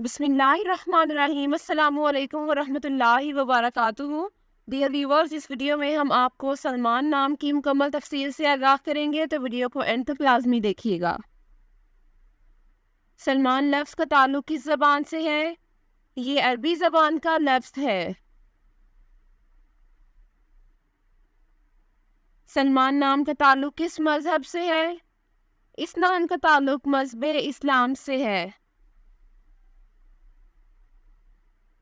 بسم اللہ الرحمن الرحیم۔ السلام علیکم ورحمۃ اللہ وبرکاتہ۔ ڈیئر ویورز، اس ویڈیو میں ہم آپ کو سلمان نام کی مکمل تفصیل سے آگاہ کریں گے، تو ویڈیو کو اینڈ تک لازمی دیکھیے گا۔ سلمان لفظ کا تعلق کس زبان سے ہے؟ یہ عربی زبان کا لفظ ہے۔ سلمان نام کا تعلق کس مذہب سے ہے؟ اس نام کا تعلق مذہب اسلام سے ہے۔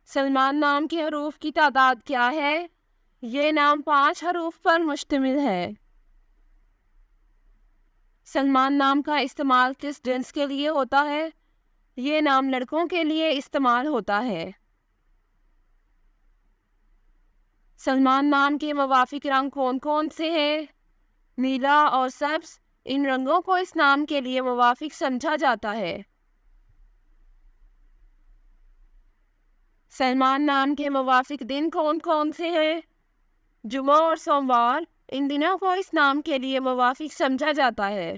سلمان نام کے حروف کی تعداد کیا ہے؟ یہ نام 5 حروف پر مشتمل ہے۔ سلمان نام کا استعمال کس جنس کے لیے ہوتا ہے؟ یہ نام لڑکوں کے لیے استعمال ہوتا ہے۔ سلمان نام کے موافق رنگ کون کون سے ہیں؟ نیلا اور سبز، ان رنگوں کو اس نام کے لیے موافق سمجھا جاتا ہے۔ سلمان نام کے موافق دن کون کون سے ہیں؟ جمعہ اور سوموار، ان دنوں کو اس نام کے لیے موافق سمجھا جاتا ہے۔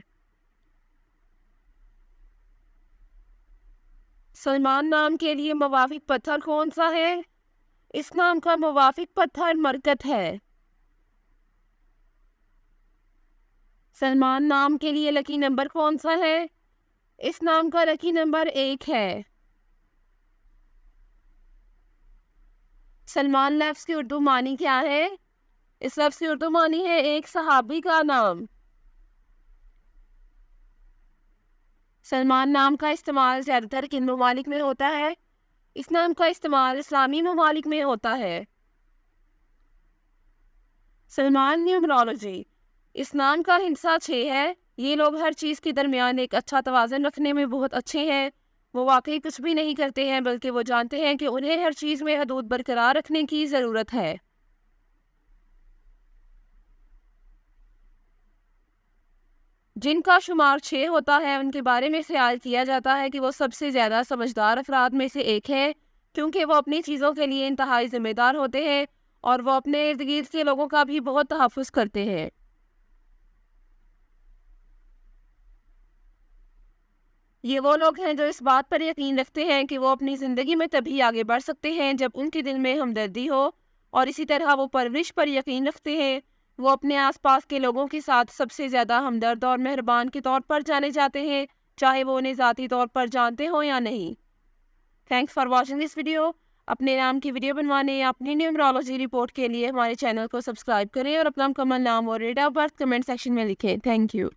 سلمان نام کے لیے موافق پتھر کون سا ہے؟ اس نام کا موافق پتھر مرکت ہے۔ سلمان نام کے لیے لکی نمبر کون سا ہے؟ اس نام کا لکی نمبر 1 ہے۔ سلمان لفظ کی اردو معنی کیا ہے؟ اس لفظ کی اردو معنی ہے ایک صحابی کا نام۔ سلمان نام کا استعمال زیادہ تر کن ممالک میں ہوتا ہے؟ اس نام کا استعمال اسلامی ممالک میں ہوتا ہے۔ سلمان نیومرولوجی، اس نام کا ہندسہ 6 ہے۔ یہ لوگ ہر چیز کے درمیان ایک اچھا توازن رکھنے میں بہت اچھے ہیں۔ وہ واقعی کچھ بھی نہیں کرتے ہیں، بلکہ وہ جانتے ہیں کہ انہیں ہر چیز میں حدود برقرار رکھنے کی ضرورت ہے۔ جن کا شمار 6 ہوتا ہے، ان کے بارے میں خیال کیا جاتا ہے کہ وہ سب سے زیادہ سمجھدار افراد میں سے ایک ہے، کیونکہ وہ اپنی چیزوں کے لیے انتہائی ذمہ دار ہوتے ہیں اور وہ اپنے ارد گرد کے لوگوں کا بھی بہت تحفظ کرتے ہیں۔ یہ وہ لوگ ہیں جو اس بات پر یقین رکھتے ہیں کہ وہ اپنی زندگی میں تبھی آگے بڑھ سکتے ہیں جب ان کے دل میں ہمدردی ہو، اور اسی طرح وہ پرورش پر یقین رکھتے ہیں۔ وہ اپنے آس پاس کے لوگوں کے ساتھ سب سے زیادہ ہمدرد اور مہربان کے طور پر جانے جاتے ہیں، چاہے وہ انہیں ذاتی طور پر جانتے ہوں یا نہیں۔ Thanks for watching this video. اپنے نام کی ویڈیو بنوانے یا اپنی نیومرولوجی رپورٹ کے لیے ہمارے چینل کو سبسکرائب کریں اور اپنا مکمل نام اور date of birth comment section میں لکھیں۔ Thank you.